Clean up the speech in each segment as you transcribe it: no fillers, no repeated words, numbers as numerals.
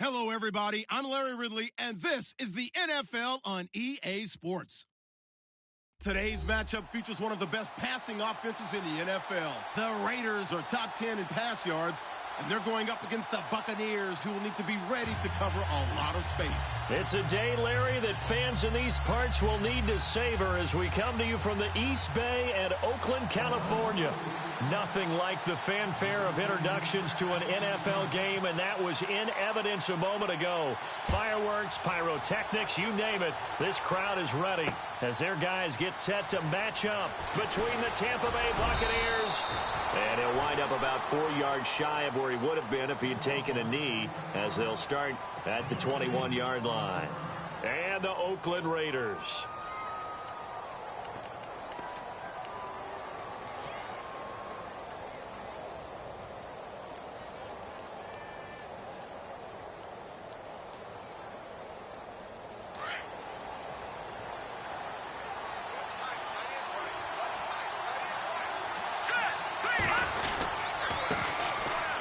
Hello, everybody. I'm Larry Ridley, and this is the NFL on EA Sports. Today's matchup features one of the best passing offenses in the NFL. The Raiders are top 10 in pass yards, and they're going up against the Buccaneers, who will need to be ready to cover a lot of space. It's a day, Larry, that fans in these parts will need to savor as we come to you from the East Bay and Oakland, California. Nothing like the fanfare of introductions to an NFL game, and that was in evidence a moment ago. Fireworks, pyrotechnics, you name it. This crowd is ready as their guys get set to match up between the Tampa Bay Buccaneers. And he'll wind up about 4 yards shy of where he would have been if he had taken a knee, as they'll start at the 21-yard line. And the Oakland Raiders.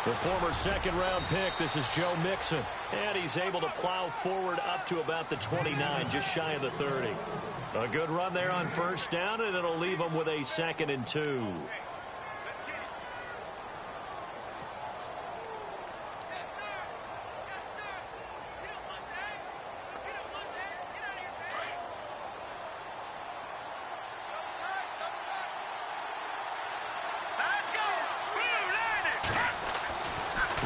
The former second-round pick, this is Joe Mixon. And he's able to plow forward up to about the 29, just shy of the 30. A good run there on first down, and it'll leave him with a 2nd and 2.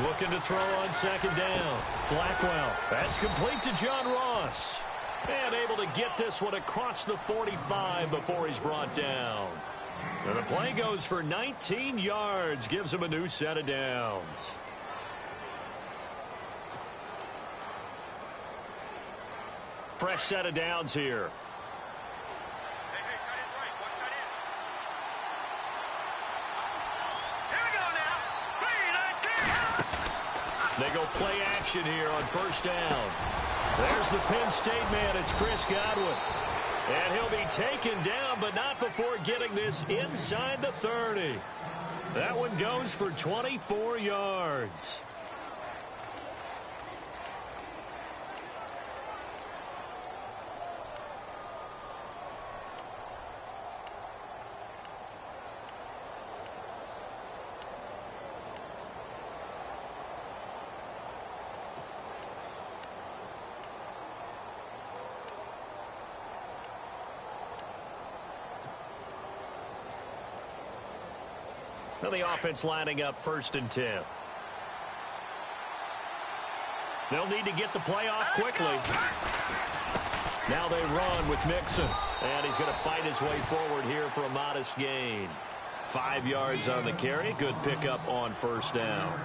Looking to throw on second down. Blackwell. That's complete to John Ross. And able to get this one across the 45 before he's brought down. And the play goes for 19 yards. Gives him a new set of downs. Fresh set of downs here. They go play action here on first down. There's the Penn State man. It's Chris Godwin. And he'll be taken down, but not before getting this inside the 30. That one goes for 24 yards. Now the offense lining up 1st and 10. They'll need to get the play off quickly. Now they run with Mixon. And he's going to fight his way forward here for a modest gain. 5 yards on the carry. Good pickup on first down.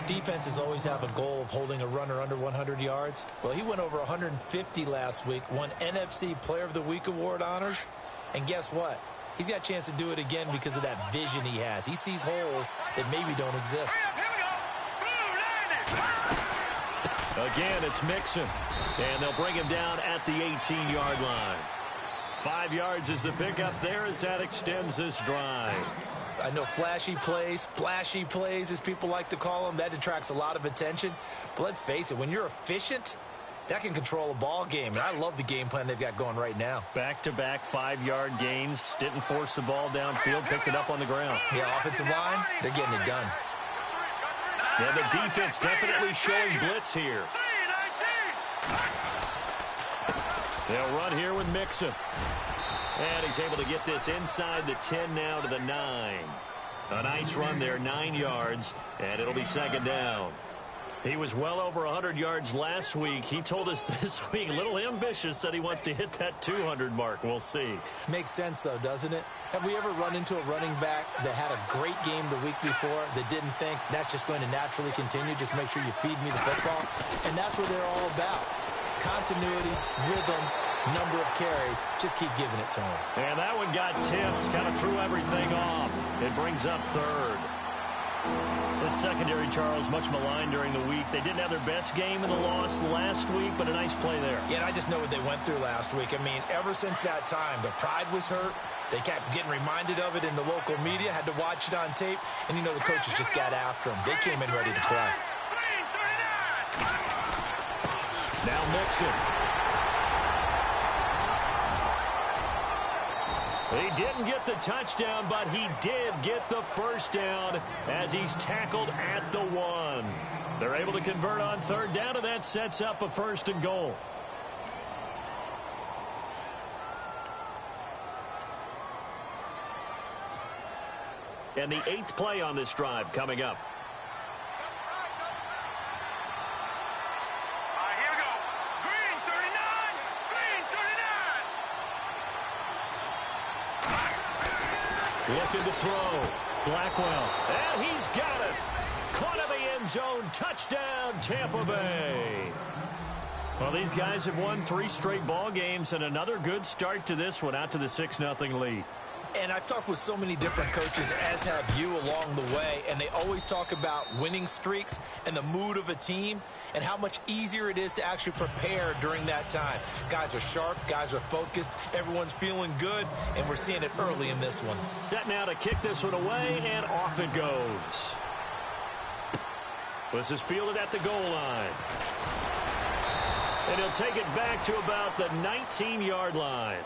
Defenses always have a goal of holding a runner under 100 yards. Well, he went over 150 last week, won NFC Player of the Week award honors. And guess what? He's got a chance to do it again because of that vision he has. He sees holes that maybe don't exist. Again, it's Mixon. And they'll bring him down at the 18-yard line. 5 yards is the pickup there as that extends this drive. I know flashy plays, splashy plays, as people like to call them, that attracts a lot of attention. But let's face it, when you're efficient, that can control a ball game, and I love the game plan they've got going right now. Back-to-back 5-yard gains. Didn't force the ball downfield. Picked it up on the ground. Yeah, offensive line, they're getting it done. Yeah, the defense definitely showing blitz here. They'll run here with Mixon. And he's able to get this inside the 10 now to the 9. A nice run there, 9 yards, and it'll be 2nd down. He was well over 100 yards last week. He told us this week, a little ambitious, said he wants to hit that 200 mark. We'll see. Makes sense, though, doesn't it? Have we ever run into a running back that had a great game the week before that didn't think that's just going to naturally continue? Just make sure you feed me the football. And that's what they're all about. Continuity, rhythm, number of carries. Just keep giving it to him. And that one got tipped. Kind of threw everything off. It brings up 3rd. This secondary, Charles, much maligned during the week. They didn't have their best game in the loss last week, but a nice play there. Yeah, and I just know what they went through last week. I mean, ever since that time, their pride was hurt. They kept getting reminded of it in the local media, had to watch it on tape, and, you know, the coaches just got after them. They came in ready to play. Now Mixon. He didn't get the touchdown, but he did get the first down as he's tackled at the 1. They're able to convert on third down, and that sets up a 1st and goal. And the 8th play on this drive coming up. Here we go. Green 39. Green 39. Looking to throw. Blackwell. And he's got it. Caught in the end zone. Touchdown, Tampa Bay. Well, these guys have won 3 straight ball games, and another good start to this one, out to the 6-0 lead. And I've talked with so many different coaches, as have you, along the way, and they always talk about winning streaks and the mood of a team and how much easier it is to actually prepare during that time. Guys are sharp, guys are focused, everyone's feeling good, and we're seeing it early in this one. Set now to kick this one away, and off it goes. This is fielded at the goal line. And he'll take it back to about the 19-yard line.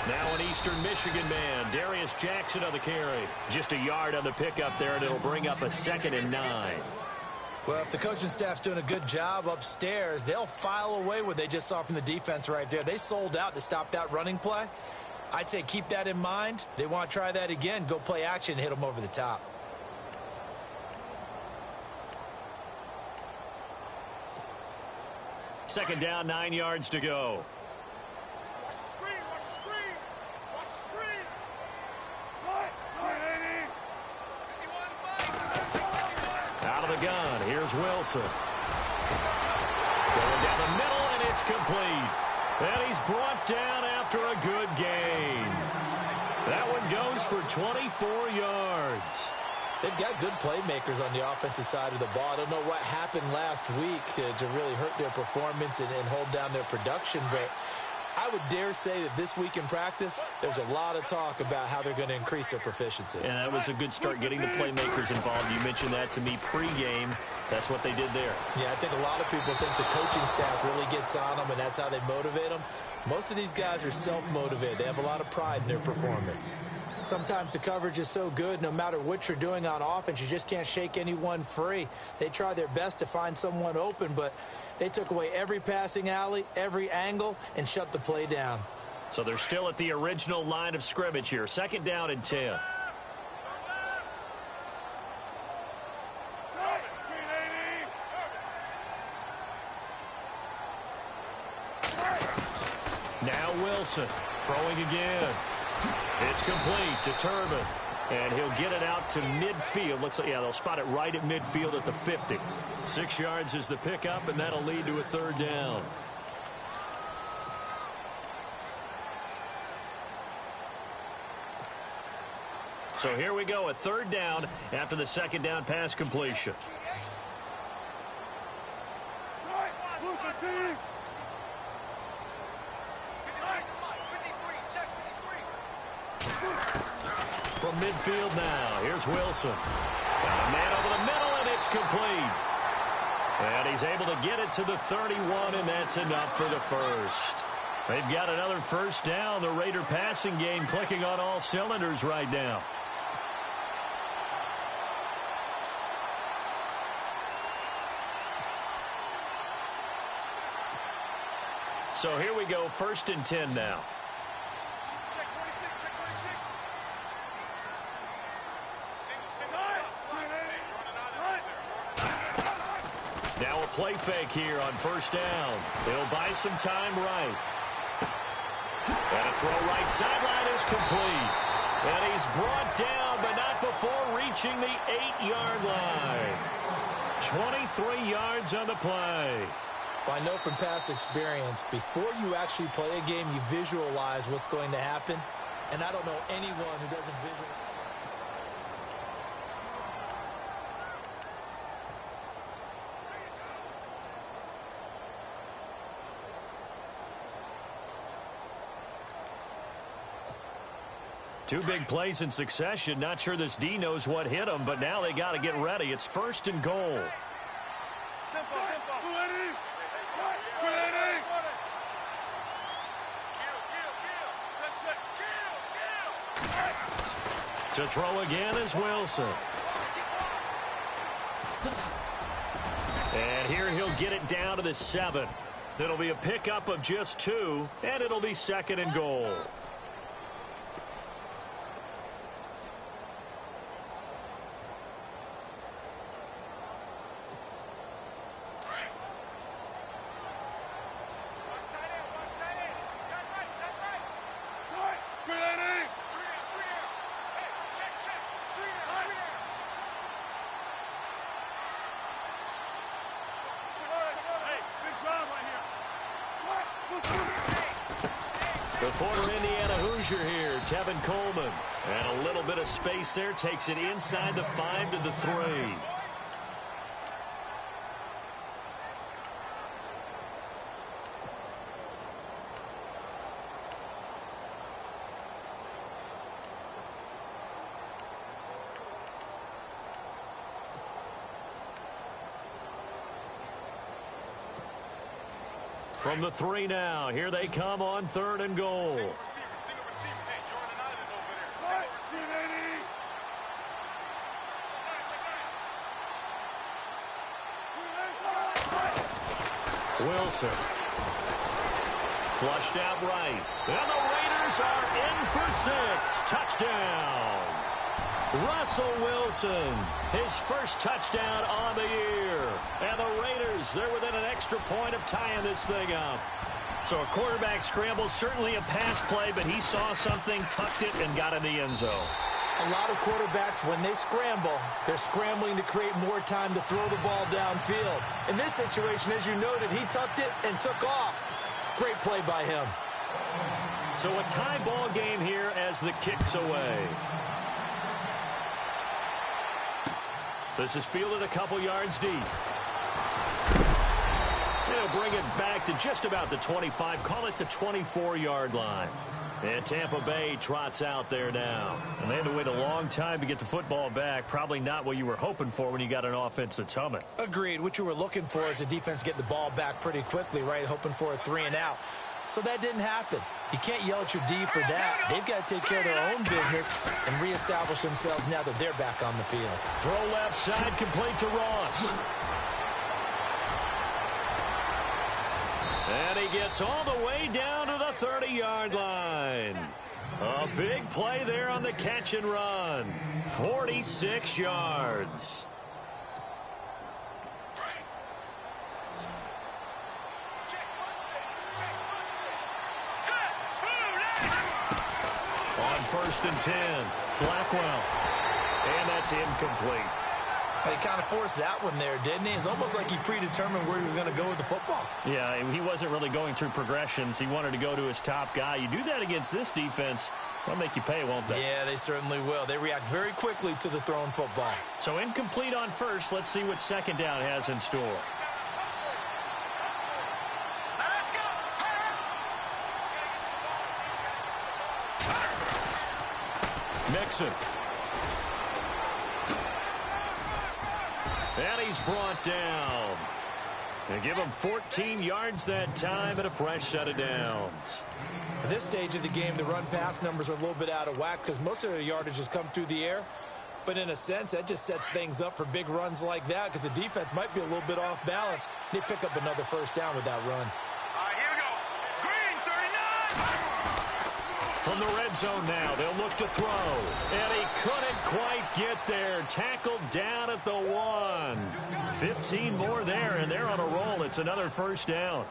Now an Eastern Michigan man, Darius Jackson on the carry. Just a yard on the pickup there, and it'll bring up a 2nd and 9. Well, if the coaching staff's doing a good job upstairs, they'll file away what they just saw from the defense right there. They sold out to stop that running play. I'd say keep that in mind. They want to try that again. Go play action and hit them over the top. Second down, 9 yards to go. Out of the gun, here's Wilson. Going down the middle, and it's complete. And he's brought down after a good gain. That one goes for 24 yards. They've got good playmakers on the offensive side of the ball. I don't know what happened last week to really hurt their performance and hold down their production, but I would dare say that this week in practice, there's a lot of talk about how they're going to increase their proficiency. And that was a good start, getting the playmakers involved. You mentioned that to me pregame. That's what they did there. Yeah, I think a lot of people think the coaching staff really gets on them, and that's how they motivate them. Most of these guys are self-motivated. They have a lot of pride in their performance. Sometimes the coverage is so good, no matter what you're doing on offense, you just can't shake anyone free. They try their best to find someone open, but they took away every passing alley, every angle, and shut the play down. So they're still at the original line of scrimmage here. 2nd down and 10. Now Wilson throwing again. It's complete to Turbin. And he'll get it out to midfield. Looks like, yeah, they'll spot it right at midfield at the 50. 6 yards is the pickup, and that'll lead to a 3rd down. So here we go, a 3rd down after the 2nd down pass completion. From midfield now, here's Wilson. Got a man over the middle, and it's complete. And he's able to get it to the 31, and that's enough for the first. They've got another 1st down. The Raider passing game clicking on all cylinders right now. So here we go, 1st and 10 now. Now a play fake here on 1st down. It'll buy some time right. And a throw right sideline is complete. And he's brought down but not before reaching the 8-yard line. 23 yards on the play. Well, I know from past experience, before you actually play a game, you visualize what's going to happen. And I don't know anyone who doesn't visualize. Two big plays in succession. Not sure this D knows what hit him, but now they got to get ready. It's 1st and goal. To throw again is Wilson. And here he'll get it down to the 7. It'll be a pickup of just 2, and it'll be 2nd and goal. The former Indiana Hoosier here, Tevin Coleman. And a little bit of space there, takes it inside the 5 to the 3. From the 3 now, here they come on 3rd and goal. Wilson. Flushed out right. And the Raiders are in for 6. Touchdown. Russell Wilson, his first touchdown on the year. And the Raiders, they're within an extra point of tying this thing up. So a quarterback scramble, certainly a pass play, but he saw something, tucked it, and got in the end zone. A lot of quarterbacks, when they scramble, they're scrambling to create more time to throw the ball downfield. In this situation, as you noted, he tucked it and took off. Great play by him. So a tie ball game here as the kick's away. This is fielded a couple yards deep. They'll bring it back to just about the 25, call it the 24-yard line. And Tampa Bay trots out there now. And they had to wait a long time to get the football back. Probably not what you were hoping for when you got an offense that's humming. Agreed. What you were looking for is the defense getting the ball back pretty quickly, right? Hoping for a 3 and out. So that didn't happen. You can't yell at your D for that. They've got to take care of their own business and reestablish themselves now that they're back on the field. Throw left side, complete to Ross. And he gets all the way down to the 30-yard line. A big play there on the catch and run. 46 yards. On 1st and 10, Blackwell. And that's incomplete. He kind of forced that one there, didn't he? It's almost like he predetermined where he was going to go with the football. Yeah, he wasn't really going through progressions. He wanted to go to his top guy. You do that against this defense, they'll make you pay, won't they? Yeah, they certainly will. They react very quickly to the thrown football. So incomplete on 1st. Let's see what 2nd down has in store. Mixon. And he's brought down. They give him 14 yards that time and a fresh set of downs. At this stage of the game, the run-pass numbers are a little bit out of whack because most of their yardage has come through the air. But in a sense, that just sets things up for big runs like that because the defense might be a little bit off balance. They pick up another 1st down with that run. Here we go. Green, 39. From the red zone now, they'll look to throw. And he couldn't quite get there. Tackled down at the 1. 15 more there, and they're on a roll. It's another 1st down.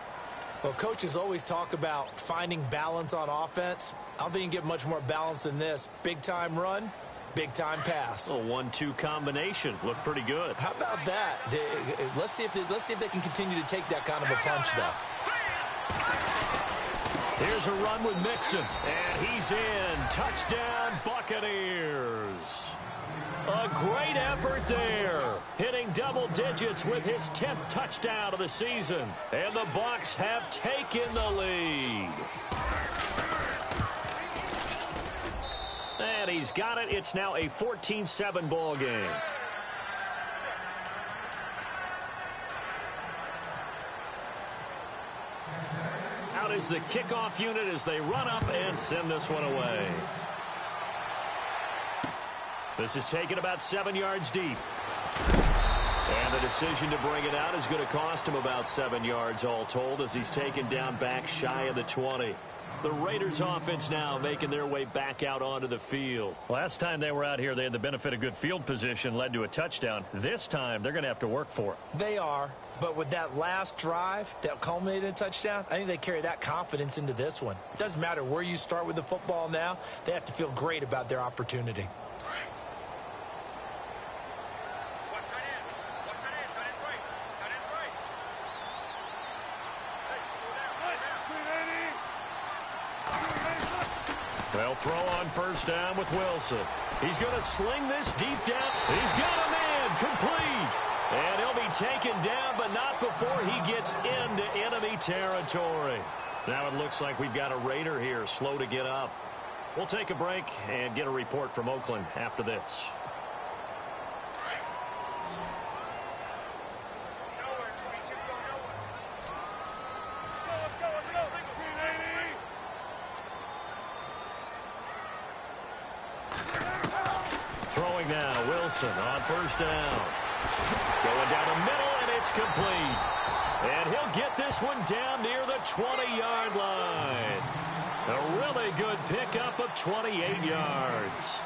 Well, coaches always talk about finding balance on offense. I don't think you can get much more balance than this. Big-time run, Big-time pass. A 1-2 combination. Looked pretty good. How about that? Let's see if they can continue to take that kind of a punch, though. Here's a run with Mixon, and he's in. Touchdown, Buccaneers. A great effort there, hitting double digits with his 10th touchdown of the season. And the Bucs have taken the lead. And he's got it. It's now a 14-7 ball game. Out is the kickoff unit as they run up and send this one away. This is taken about 7 yards deep. And the decision to bring it out is going to cost him about 7 yards all told as he's taken down back shy of the 20. The Raiders offense now making their way back out onto the field. Last time they were out here, they had the benefit of good field position, led to a touchdown. This time, they're going to have to work for it. They are, but with that last drive that culminated in a touchdown, I think they carry that confidence into this one. It doesn't matter where you start with the football now. They have to feel great about their opportunity. They'll throw on first down with Wilson. He's going to sling this deep down. He's got a man complete. And he'll be taken down, but not before he gets into enemy territory. Now it looks like we've got a Raider here, slow to get up. We'll take a break and get a report from Oakland after this. Throwing now, Wilson on first down. Going down the middle, and it's complete. And he'll get this one down near the 20-yard line. A really good pickup of 28 yards.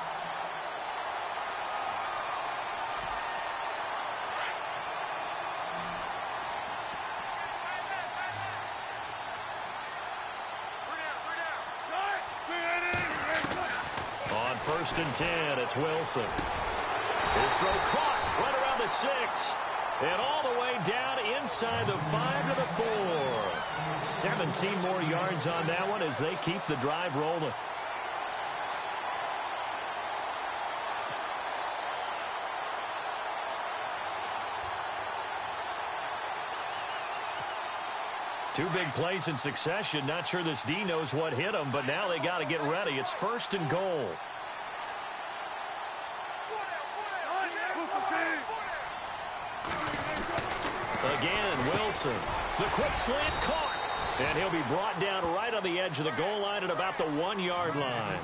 On first and 10, it's Wilson. His throw caught right around the 6. And all the way down inside the 5 to the 4. 17 more yards on that one as they keep the drive rolling. Two big plays in succession. Not sure this D knows what hit him, but now they got to get ready. It's first and goal. Again, Wilson. The quick slant caught. And he'll be brought down right on the edge of the goal line at about the 1-yard line.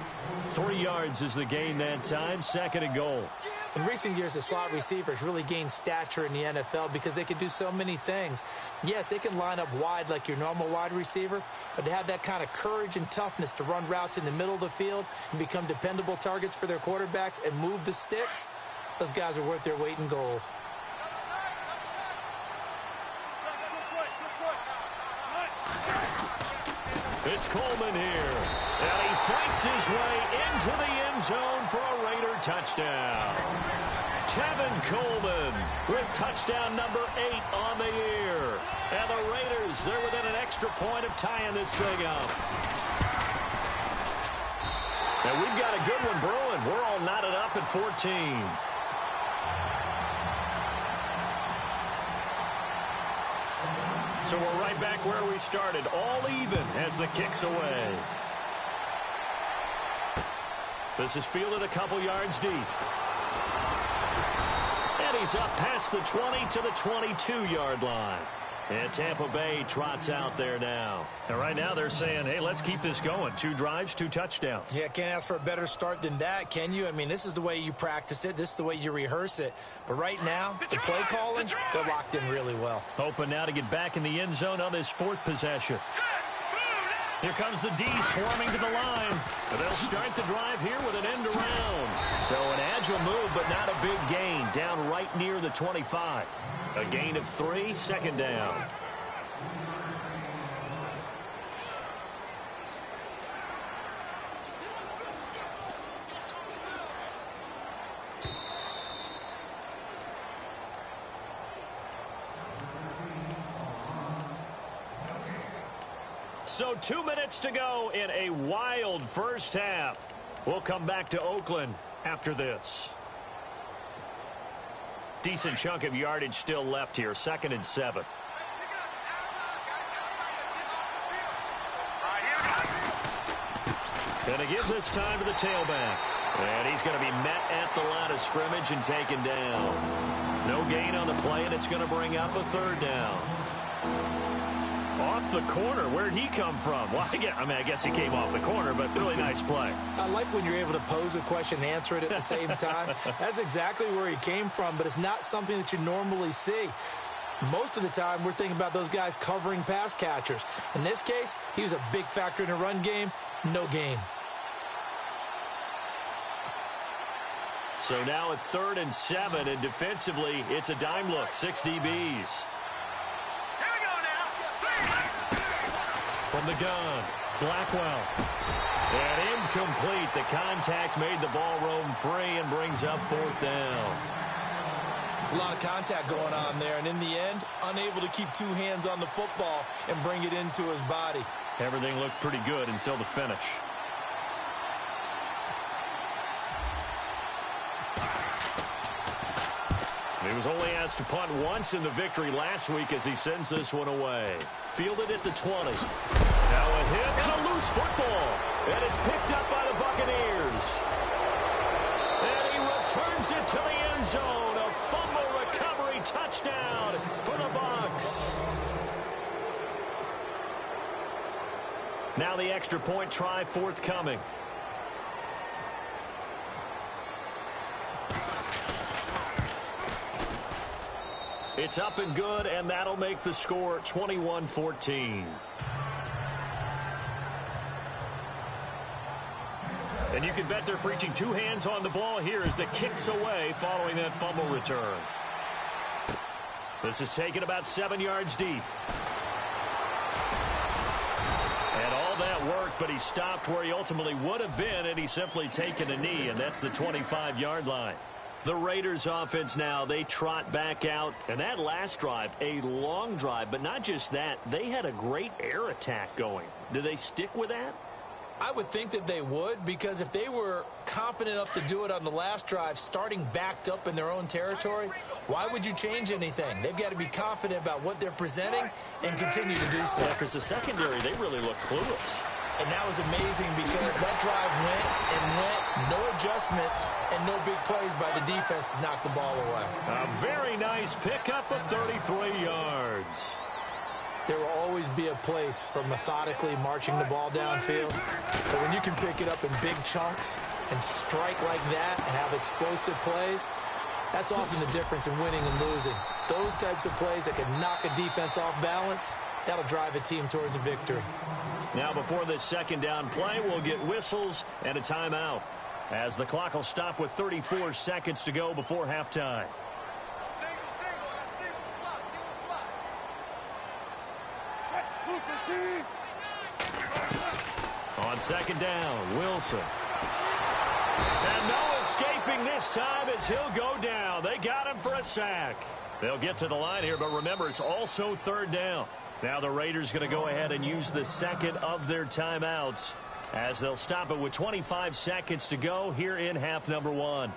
3 yards is the gain that time. Second and goal. In recent years, the slot receivers really gained stature in the NFL because they can do so many things. Yes, they can line up wide like your normal wide receiver, but to have that kind of courage and toughness to run routes in the middle of the field and become dependable targets for their quarterbacks and move the sticks, those guys are worth their weight in gold. It's Coleman here, and he fights his way into the end zone for a Raider touchdown. Tevin Coleman with touchdown number 8 on the year. And the Raiders, they're within an extra point of tying this thing up. And we've got a good one brewing. We're all knotted up at 14. So we're right back where we started, all even as the kick's away. This is fielded a couple yards deep. And he's up past the 20 to the 22-yard line. And Tampa Bay trots out there now. And right now they're saying, hey, let's keep this going. 2 drives, 2 touchdowns. Yeah, can't ask for a better start than that, can you? I mean, this is the way you practice it. This is the way you rehearse it. But right now, the play calling, they're locked in really well. Hoping now to get back in the end zone on this 4th possession. Here comes the D swarming to the line. And they'll start the drive here with an end around. So an agile move, but not a big gain. Down right near the 25. A gain of 3, second down. So 2 minutes to go in a wild first half. We'll come back to Oakland after this. Decent chunk of yardage still left here. 2nd and 7. Going to give this time to the tailback. And he's going to be met at the line of scrimmage and taken down. No gain on the play, and it's going to bring up a 3rd down. Off the corner. Where'd he come from? Well, I guess he came off the corner, but really nice play. I like when you're able to pose a question and answer it at the same time. That's exactly where he came from, but it's not something that you normally see. Most of the time, we're thinking about those guys covering pass catchers. In this case, he was a big factor in the run game. No gain. So now at 3rd and 7, and defensively, it's a dime look. 6 DBs. From the gun, Blackwell. And incomplete. The contact made the ball roam free and brings up 4th down. It's a lot of contact going on there, and in the end, unable to keep 2 hands on the football and bring it into his body. Everything looked pretty good until the finish. He was only asked to punt once in the victory last week as he sends this one away. Fielded at the 20. Now a hit and a loose football. And it's picked up by the Buccaneers. And he returns it to the end zone. A fumble recovery touchdown for the Bucs. Now the extra point try forthcoming. It's up and good, and that'll make the score 21-14. And you can bet they're preaching 2 hands on the ball here as the kick's away following that fumble return. This is taken about 7 yards deep. And all that work, but he stopped where he ultimately would have been, and he's simply taken a knee, and that's the 25-yard line. The Raiders offense now, they trot back out. And that last drive, a long drive, but not just that. They had a great air attack going. Do they stick with that? I would think that they would, because if they were competent enough to do it on the last drive, starting backed up in their own territory, why would you change anything? They've got to be confident about what they're presenting and continue to do so. Yeah, because the secondary, they really look clueless. And that was amazing because that drive went and went, no adjustments, and no big plays by the defense to knock the ball away. A very nice pickup of 33 yards. There will always be a place for methodically marching the ball downfield. But when you can pick it up in big chunks and strike like that, have explosive plays, that's often the difference in winning and losing. Those types of plays that can knock a defense off balance, that'll drive a team towards a victory. Now before this 2nd down play, we'll get whistles and a timeout, as the clock will stop with 34 seconds to go before halftime. On 2nd down, Wilson. And no escaping this time as he'll go down. They got him for a sack. They'll get to the line here, but remember, it's also 3rd down. Now the Raiders going to go ahead and use the 2nd of their timeouts as they'll stop it with 25 seconds to go here in half number 1.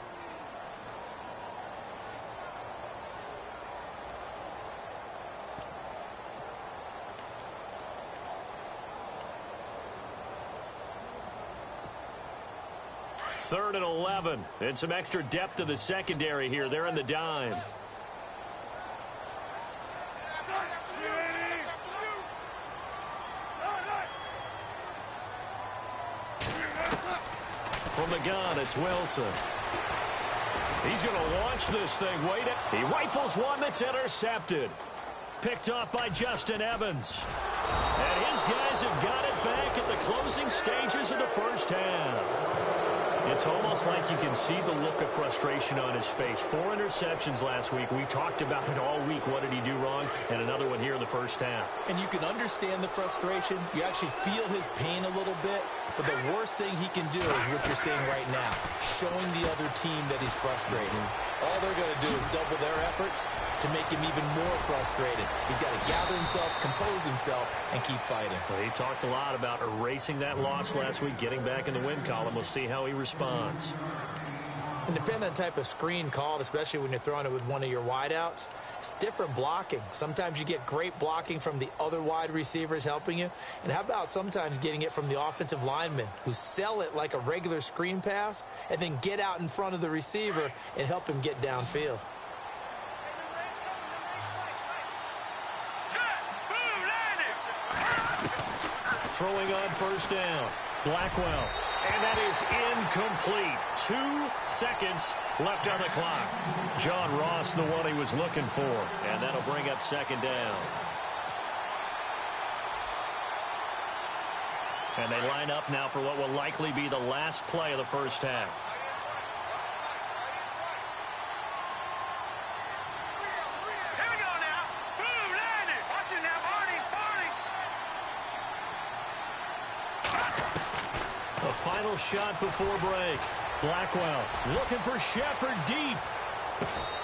Third and 11, and some extra depth to the secondary here. They're in the dime. From the gun, it's Wilson. He's going to launch this thing. He rifles one that's intercepted. Picked off by Justin Evans. And his guys have got it back at the closing stages of the first half. It's almost like you can see the look of frustration on his face. 4 interceptions last week. We talked about it all week. What did he do wrong? And another one here in the first half. And you can understand the frustration. You actually feel his pain a little bit. But the worst thing he can do is what you're seeing right now, showing the other team that he's frustrated. all they're going to do is double their efforts to make him even more frustrated. He's got to gather himself, compose himself, and keep fighting. Well, he talked a lot about erasing that loss last week, getting back in the win column. We'll see how he responds. And depending on the type of screen called, especially when you're throwing it with one of your wideouts, it's different blocking. Sometimes you get great blocking from the other wide receivers helping you. And how about sometimes getting it from the offensive linemen who sell it like a regular screen pass and then get out in front of the receiver and help him get downfield. Throwing on first down. Blackwell. And that is incomplete. 2 seconds left on the clock. John Ross, the one he was looking for. And that'll bring up second down. And they line up now for what will likely be the last play of the first half. Here we go now. Boom, landed. Watch it now, Barney. The final shot before break. Blackwell looking for Shepard deep.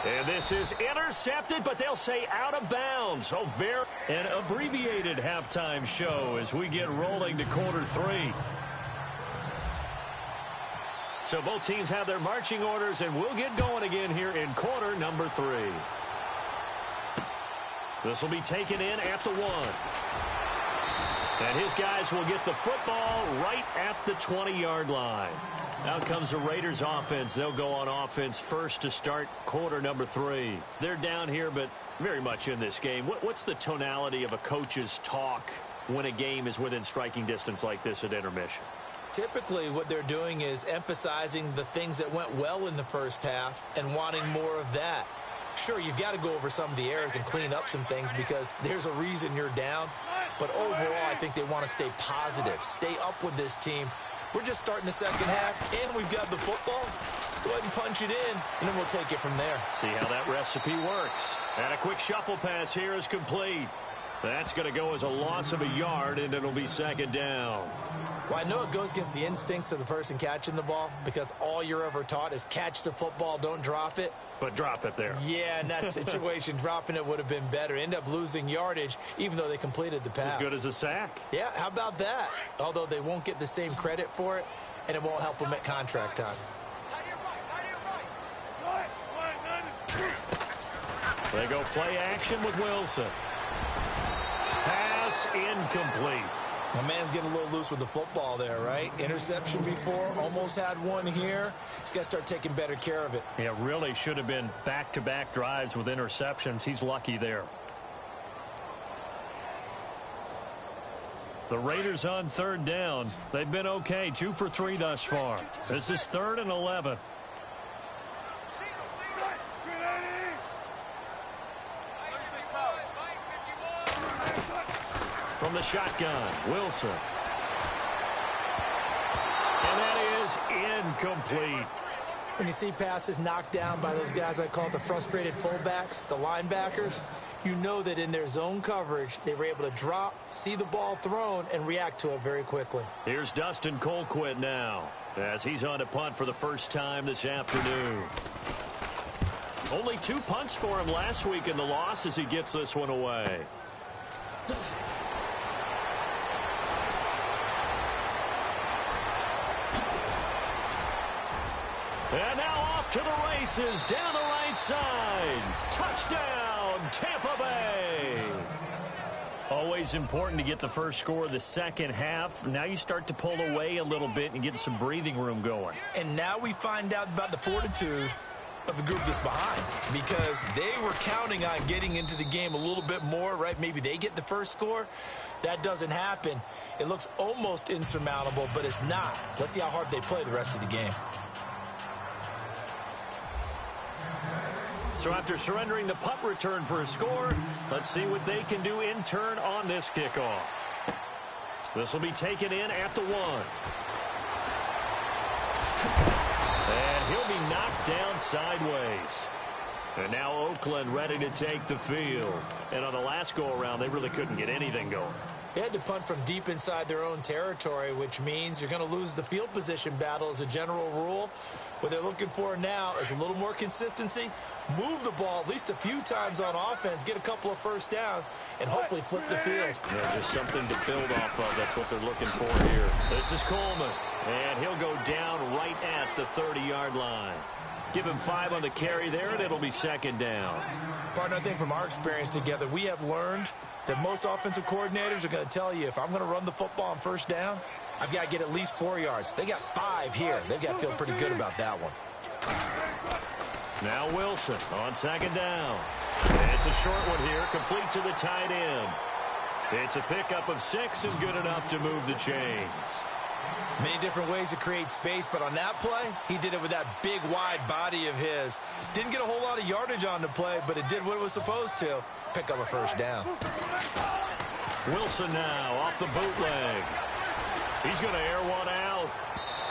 And this is intercepted, but they'll say out of bounds. Oh, very an abbreviated halftime show as we get rolling to quarter 3. So both teams have their marching orders, and we'll get going again here in quarter number 3. This will be taken in at the 1. And his guys will get the football right at the 20-yard line. Out comes the Raiders offense. They'll go on offense first to start quarter number 3. They're down here, but very much in this game. What's the tonality of a coach's talk when a game is within striking distance like this at intermission? Typically, what they're doing is emphasizing the things that went well in the first half and wanting more of that. Sure, you've got to go over some of the errors and clean up some things because there's a reason you're down. But overall, I think they want to stay positive, stay up with this team. We're just starting the second half, and we've got the football. Let's go ahead and punch it in, and then we'll take it from there. See how that recipe works. And a quick shuffle pass here is complete. That's going to go as a loss of a yard, and it'll be second down. Well, I know it goes against the instincts of the person catching the ball because all you're ever taught is catch the football, don't drop it. But drop it there. Yeah, in that situation, dropping it would have been better. End up losing yardage, even though they completed the pass. As good as a sack. Yeah, how about that? Although they won't get the same credit for it, and it won't help them at contract time. They go play action with Wilson. Pass incomplete. My man's getting a little loose with the football there, right? Interception before, almost had one here. He's got to start taking better care of it. Yeah, really should have been back-to-back drives with interceptions. He's lucky there. The Raiders on third down. They've been okay, 2 for 3 thus far. This is 3rd and 11. From the shotgun, Wilson. And that is incomplete. When you see passes knocked down by those guys I call the frustrated fullbacks, the linebackers, you know that in their zone coverage, they were able to drop, see the ball thrown, and react to it very quickly. Here's Dustin Colquitt now, as he's on a punt for the first time this afternoon. Only 2 punts for him last week in the loss as he gets this one away. And now off to the races, down the right side. Touchdown, Tampa Bay. Always important to get the first score of the second half. Now you start to pull away a little bit and get some breathing room going. And now we find out about the fortitude of the group that's behind because they were counting on getting into the game a little bit more, right? Maybe they get the first score. That doesn't happen. It looks almost insurmountable, but it's not. Let's see how hard they play the rest of the game. So after surrendering the punt return for a score, let's see what they can do in turn on this kickoff. This will be taken in at the 1. And he'll be knocked down sideways. And now Oakland ready to take the field. And on the last go-around, they really couldn't get anything going. They had to punt from deep inside their own territory, which means you're going to lose the field position battle as a general rule. What they're looking for now is a little more consistency, move the ball at least a few times on offense, get a couple of first downs, and hopefully flip the field. Yeah, just something to build off of. That's what they're looking for here. This is Coleman, and he'll go down right at the 30-yard line. Give him 5 on the carry there, and it'll be second down. Partner, I think from our experience together, we have learned that most offensive coordinators are going to tell you, if I'm going to run the football on first down, I've got to get at least 4 yards. They got 5 here. They've got to feel pretty good about that one. Now Wilson on second down. It's a short one here, complete to the tight end. It's a pickup of 6 and good enough to move the chains. Many different ways to create space, but on that play, he did it with that big, wide body of his. Didn't get a whole lot of yardage on the play, but it did what it was supposed to. Pick up a first down. Wilson now off the bootleg. He's going to air one out.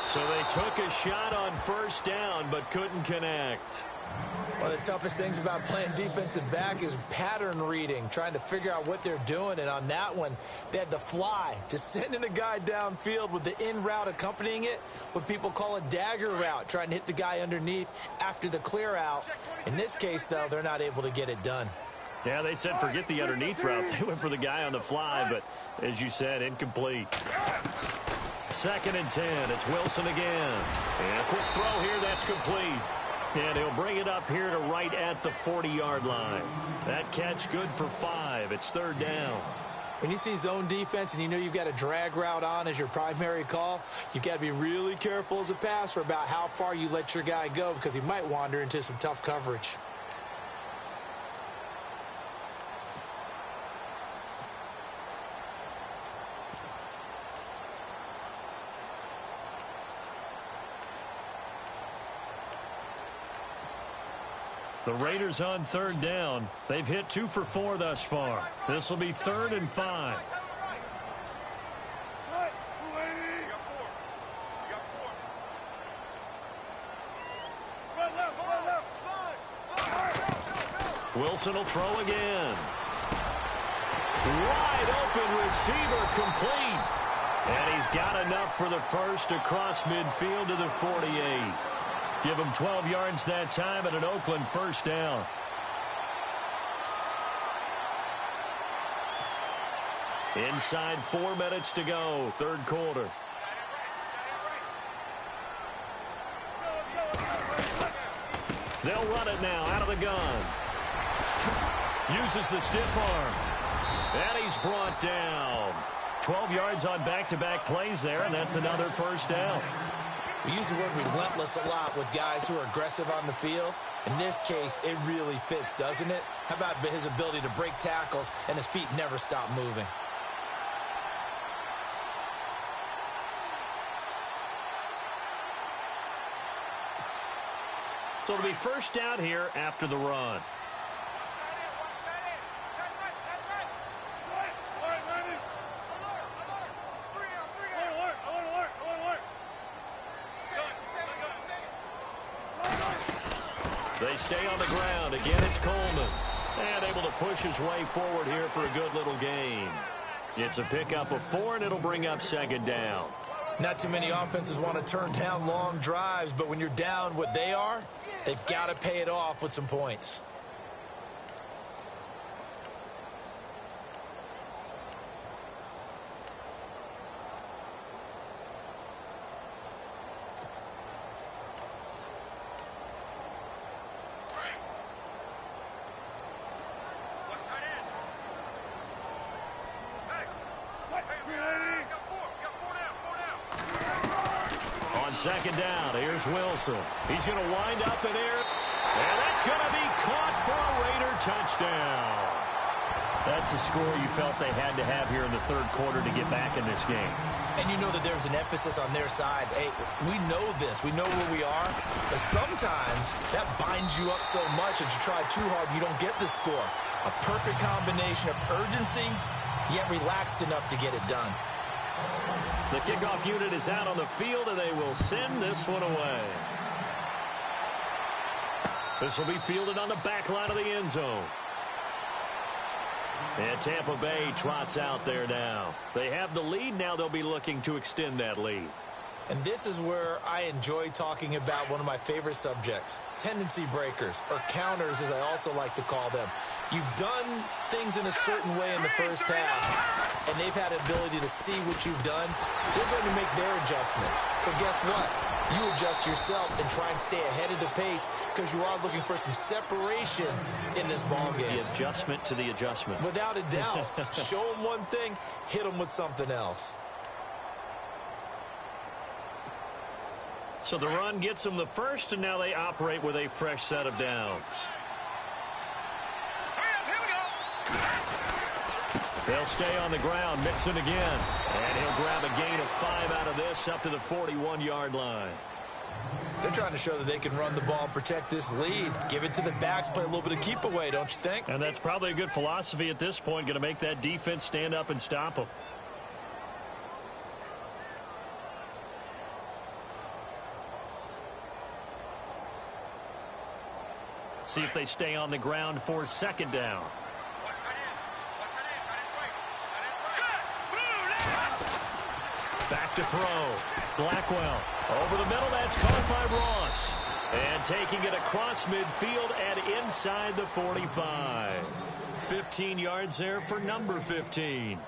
So they took a shot on first down, but couldn't connect. One of the toughest things about playing defensive back is pattern reading, trying to figure out what they're doing. And on that one, they had the fly, just sending a guy downfield with the in route accompanying it, what people call a dagger route, trying to hit the guy underneath after the clear out. In this case, though, they're not able to get it done. Yeah, they said forget the underneath route. They went for the guy on the fly, but as you said, incomplete. 2nd and 10. It's Wilson again. And a quick throw here. That's complete. And he'll bring it up here to right at the 40-yard line. That catch good for 5. It's 3rd down. When you see zone defense and you know you've got a drag route on as your primary call, you've got to be really careful as a passer about how far you let your guy go because he might wander into some tough coverage. The Raiders on 3rd down. They've hit 2 for 4 thus far. This will be 3rd and 5. Wilson will throw again. Wide open receiver complete. And he's got enough for the first across midfield to the 48. Give him 12 yards that time and an Oakland first down. Inside 4 minutes to go, 3rd quarter. They'll run it now out of the gun. Uses the stiff arm. And he's brought down. 12 yards on back-to-back plays there, and that's another first down. We use the word relentless a lot with guys who are aggressive on the field. In this case, it really fits, doesn't it? How about his ability to break tackles and his feet never stop moving? So it'll be first down here after the run. They stay on the ground. Again, it's Coleman. And able to push his way forward here for a good little gain. It's a pickup of 4, and it'll bring up 2nd down. Not too many offenses want to turn down long drives, but when you're down what they are, they've got to pay it off with some points. On 2nd down, here's Wilson. He's going to wind up in air, and that's going to be caught for a Raider touchdown. That's a score you felt they had to have here in the 3rd quarter to get back in this game. And you know that there's an emphasis on their side. Hey, we know this. We know where we are. But sometimes that binds you up so much that you try too hard, you don't get the score. A perfect combination of urgency, yet relaxed enough to get it done. The kickoff unit is out on the field, and they will send this one away. This will be fielded on the back line of the end zone. And Tampa Bay trots out there now. They have the lead. Now they'll be looking to extend that lead. And this is where I enjoy talking about one of my favorite subjects, tendency breakers, or counters as I also like to call them. You've done things in a certain way in the first half, and they've had an ability to see what you've done. They're going to make their adjustments. So guess what? You adjust yourself and try and stay ahead of the pace because you are looking for some separation in this ballgame. The adjustment to the adjustment. Without a doubt. Show them one thing, hit them with something else. So the run gets them the first, and now they operate with a fresh set of downs. Here we go. They'll stay on the ground, Mixon again. And he'll grab a gain of 5 out of this up to the 41-yard line. They're trying to show that they can run the ball and protect this lead. Give it to the backs, play a little bit of keep away, don't you think? And that's probably a good philosophy at this point, going to make that defense stand up and stop them. See if they stay on the ground for second down. Back to throw. Blackwell. Over the middle, that's caught by Ross. And taking it across midfield and inside the 45. 15 yards there for number 15.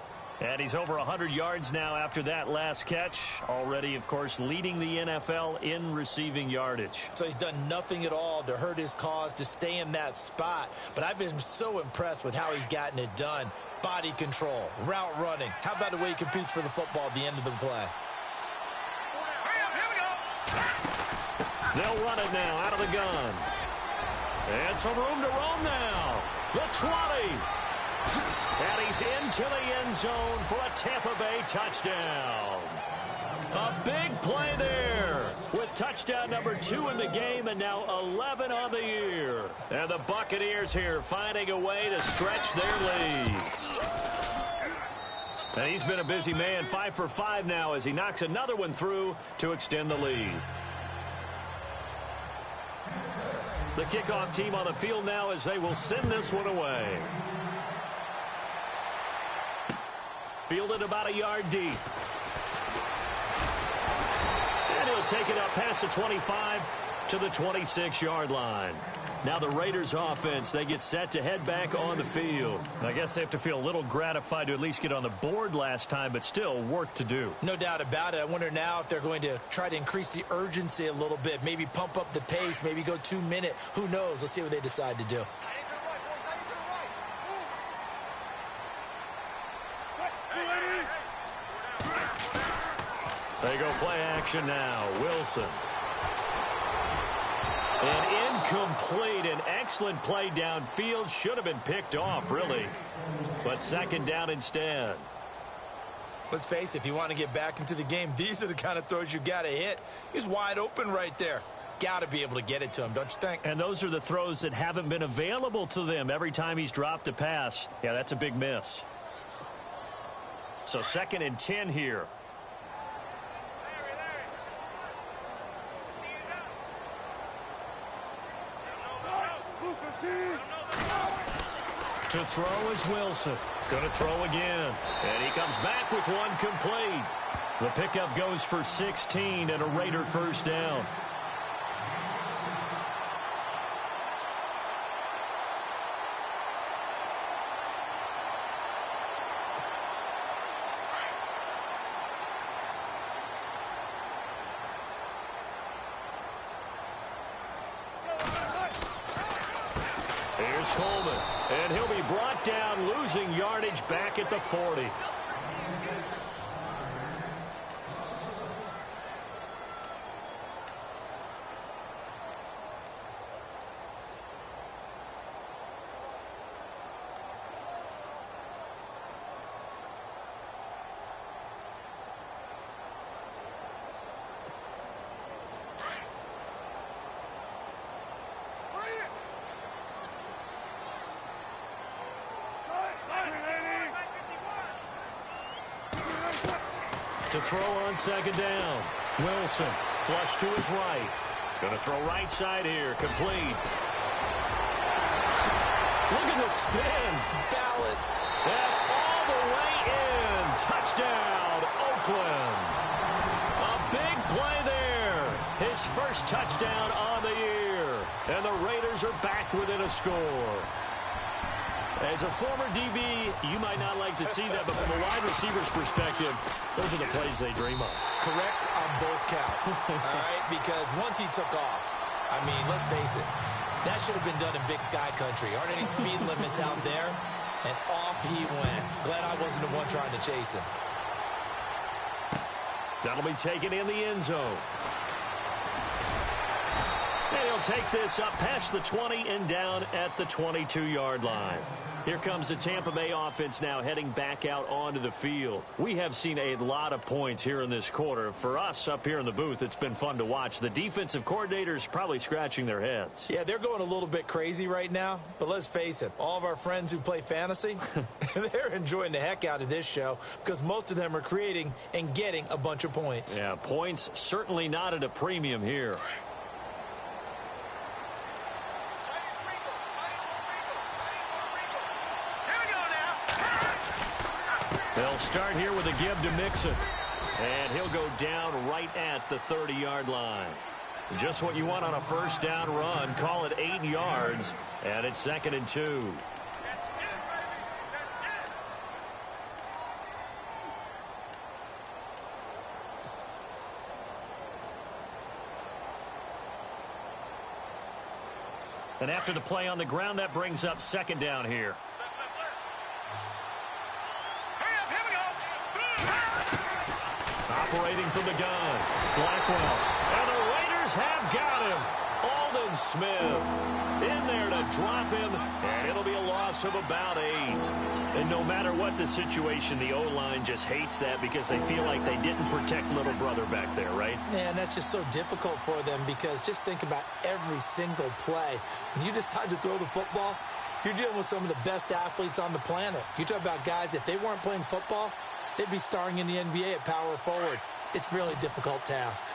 And he's over 100 yards now after that last catch. Already, of course, leading the NFL in receiving yardage. So he's done nothing at all to hurt his cause, to stay in that spot. But I've been so impressed with how he's gotten it done. Body control, route running. How about the way he competes for the football at the end of the play? They'll run it now out of the gun. And some room to roam now. The 20. And he's into the end zone for a Tampa Bay touchdown. A big play there with touchdown number 2 in the game and now 11 on the year. And the Buccaneers here finding a way to stretch their lead. And he's been a busy man, 5 for 5 now as he knocks another one through to extend the lead. The kickoff team on the field now as they will send this one away. Fielded about a yard deep. And he'll take it up past the 25 to the 26-yard line. Now the Raiders offense, they get set to head back on the field. I guess they have to feel a little gratified to at least get on the board last time, but still work to do. No doubt about it. I wonder now if they're going to try to increase the urgency a little bit, maybe pump up the pace, maybe go 2 minute. Who knows? Let's see what they decide to do. They go play action now. Wilson. An incomplete, an excellent play downfield. Should have been picked off, really. But second down instead. Let's face it, if you want to get back into the game, these are the kind of throws you got to hit. He's wide open right there. Got to be able to get it to him, don't you think? And those are the throws that haven't been available to them every time he's dropped a pass. Yeah, that's a big miss. So 2nd and 10 here. To throw is Wilson. Going to throw again. And he comes back with one complete. The pickup goes for 16 and a Raider first down. Here's Coleman. And he'll be brought down, losing yardage back at the 40. To throw on second down. Wilson, flush to his right. Going to throw right side here, complete. Look at the spin. Balance. And all the way in. Touchdown, Oakland. A big play there. His first touchdown on the year. And the Raiders are back within a score. As a former DB, you might not like to see that, but from a wide receiver's perspective, those are the plays they dream of. Correct on both counts, all right? Because once he took off, I mean, let's face it, that should have been done in Big Sky Country. Aren't any speed limits out there? And off he went. Glad I wasn't the one trying to chase him. That'll be taken in the end zone. And he'll take this up past the 20 and down at the 22-yard line. Here comes the Tampa Bay offense now heading back out onto the field. We have seen a lot of points here in this quarter. For us up here in the booth, it's been fun to watch. The defensive coordinators probably scratching their heads. Yeah, they're going a little bit crazy right now. But let's face it, all of our friends who play fantasy, they're enjoying the heck out of this show because most of them are creating and getting a bunch of points. Yeah, points certainly not at a premium here. They'll start here with a give to Mixon. And he'll go down right at the 30-yard line. Just what you want on a first down run. Call it 8 yards. And it's 2nd and 2. And after the play on the ground, that brings up 2nd down here. Operating from the gun, Blackwell. And the Raiders have got him. Aldon Smith in there to drop him, and it'll be a loss of about 8. And no matter what the situation, the O-line just hates that because they feel like they didn't protect little brother back there, right? Man, that's just so difficult for them because just think about every single play. When you decide to throw the football, you're dealing with some of the best athletes on the planet. You talk about guys, if they weren't playing football, they'd be starring in the NBA at power forward. It's a really difficult task.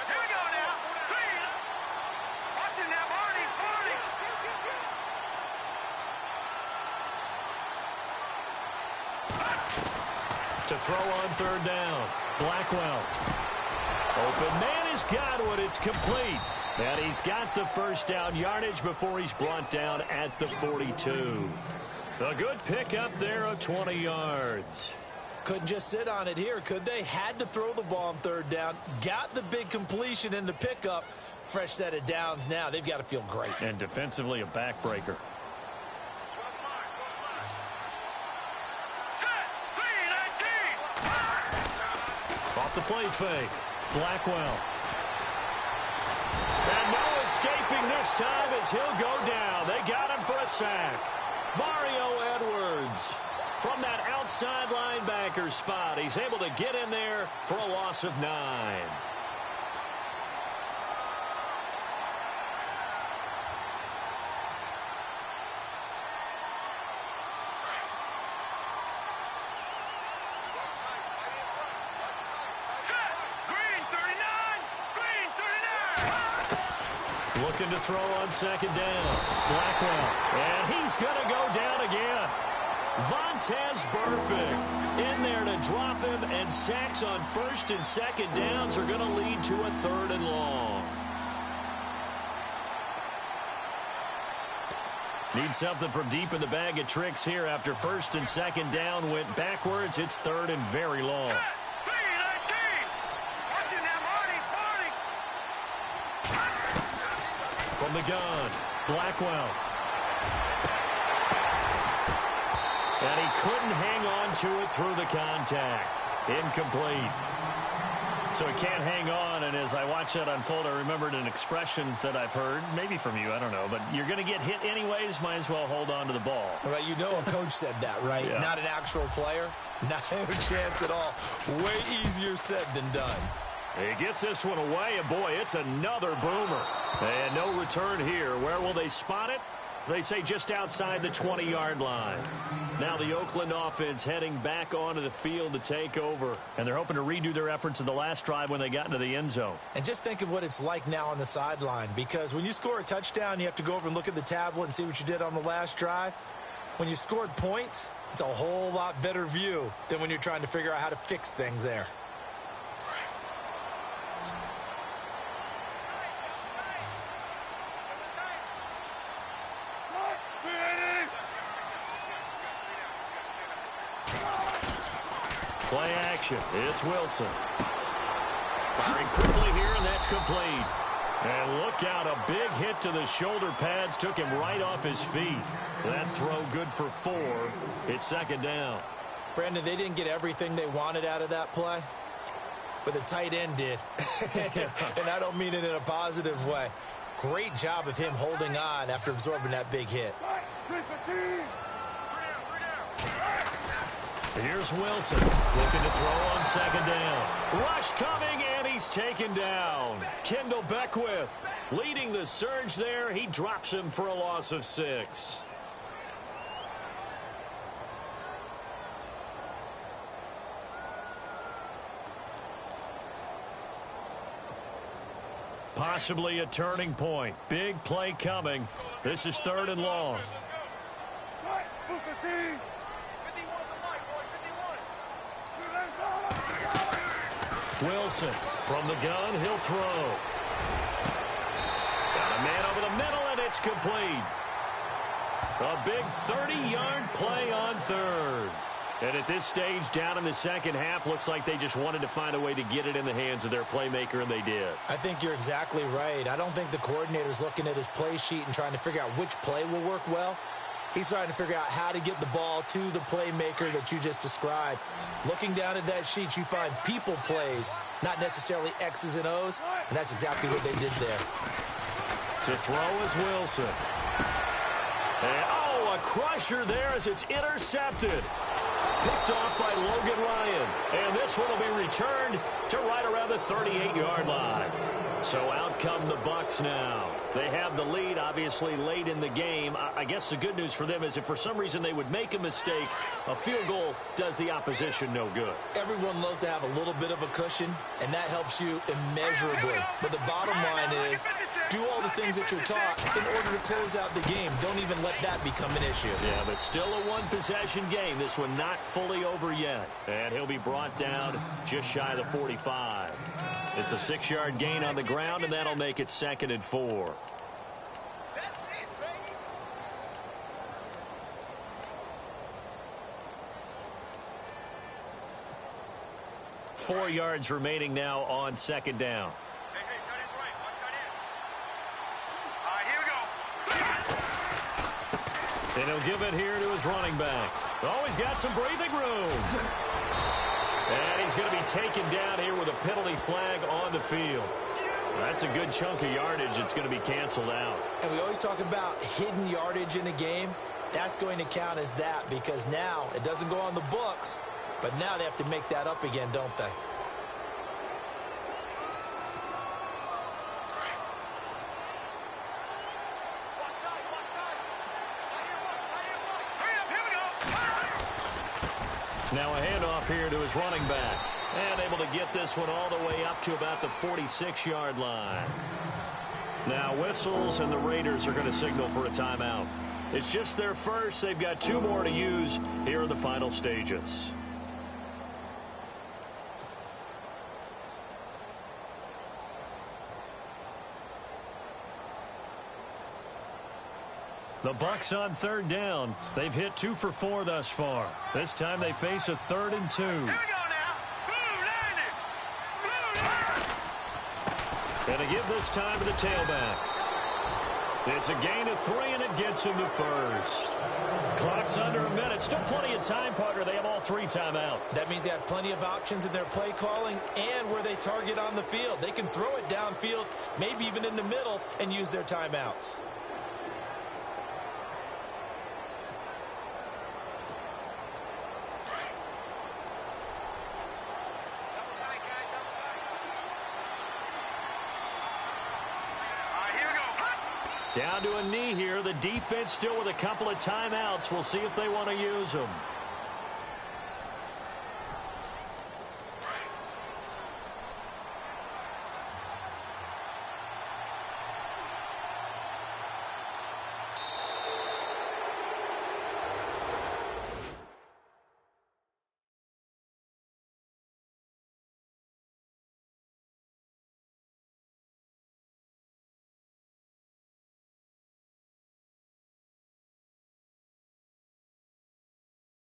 Here we go now. Clean. Watch it now, Barney. To throw on 3rd down, Blackwell. Open man has got one. It's complete. And he's got the first down yardage before he's brought down at the 42. A good pickup there of 20 yards. Couldn't just sit on it here, could they? Had to throw the ball on 3rd down. Got the big completion in the pickup. Fresh set of downs now. They've got to feel great. And defensively a backbreaker. Off the play fake. Blackwell. And no escaping this time as he'll go down. They got him for a sack. Mario Edwards from that outside linebacker spot. He's able to get in there for a loss of 9. Looking to throw on 2nd down. Blackwell. And he's going to go down again. Vontaze Burfict in there to drop him, and sacks on 1st and 2nd downs are going to lead to a 3rd and long. Need something from deep in the bag of tricks here after 1st and 2nd down went backwards. It's 3rd and very long. From the gun, Blackwell. And he couldn't hang on to it through the contact. Incomplete. So he can't hang on, and as I watch that unfold, I remembered an expression that I've heard, maybe from you, I don't know, but you're going to get hit anyways, might as well hold on to the ball. Right, you know a coach said that, right? Yeah. Not an actual player. Not a chance at all. Way easier said than done. He gets this one away, and boy, it's another boomer. And no return here. Where will they spot it? They say just outside the 20-yard line. Now the Oakland offense heading back onto the field to take over. And they're hoping to redo their efforts in the last drive when they got into the end zone. And just think of what it's like now on the sideline. Because when you score a touchdown, you have to go over and look at the tablet and see what you did on the last drive. When you scored points, it's a whole lot better view than when you're trying to figure out how to fix things there. Play action. It's Wilson. Firing quickly here, and that's complete. And look out, a big hit to the shoulder pads took him right off his feet. That throw good for 4. It's second down. Brandon, they didn't get everything they wanted out of that play, but the tight end did. And I don't mean it in a positive way. Great job of him holding on after absorbing that big hit. Here's Wilson looking to throw on second down. Rush coming, and he's taken down. Kendall Beckwith leading the surge there. He drops him for a loss of 6. Possibly a turning point. Big play coming. This is 3rd and long. Wilson from the gun, he'll throw. Got a man over the middle, and it's complete. A big 30-yard play on 3rd. And at this stage, down in the second half, looks like they just wanted to find a way to get it in the hands of their playmaker, and they did. I think you're exactly right. I don't think the coordinator's looking at his play sheet and trying to figure out which play will work well. He's trying to figure out how to get the ball to the playmaker that you just described. Looking down at that sheet, you find people plays, not necessarily X's and O's, and that's exactly what they did there. To throw is Wilson. And, oh, a crusher there as it's intercepted. Picked off by Logan Ryan. And this one will be returned to right around the 38-yard line. So out come the Bucs now. They have the lead, obviously, late in the game. I guess the good news for them is if for some reason they would make a mistake, a field goal does the opposition no good. Everyone loves to have a little bit of a cushion, and that helps you immeasurably. But the bottom line is, do all the things that you're taught in order to close out the game. Don't even let that become an issue. Yeah, but still a one-possession game. This one not fully over yet. And he'll be brought down just shy of the 45. It's a 6-yard gain on the ground, and that'll make it 2nd and 4. That's it, baby. 4 yards remaining now on 2nd down. Hey, tight end's right. Watch tight end. All right, here we go. And he'll give it here to his running back. Oh, he's got some breathing room. And he's going to be taken down here with a penalty flag on the field. That's a good chunk of yardage. It's going to be canceled out. And we always talk about hidden yardage in a game. That's going to count as that because now it doesn't go on the books, but now they have to make that up again, don't they? Now a handoff here to his running back. And able to get this one all the way up to about the 46-yard line. Now whistles, and the Raiders are going to signal for a timeout. It's just their first. They've got 2 more to use here in the final stages. The Bucs on 3rd down. They've hit 2 for 4 thus far. This time they face a 3rd and 2. Here we go now. Blue landing. Blue. And to give this time to the tailback. It's a gain of 3, and it gets him to first. Clock's under a minute. Still plenty of time, partner. They have all 3 timeout. That means they have plenty of options in their play calling and where they target on the field. They can throw it downfield, maybe even in the middle, and use their timeouts. Down to a knee here. The defense still with a couple of timeouts. We'll see if they want to use them.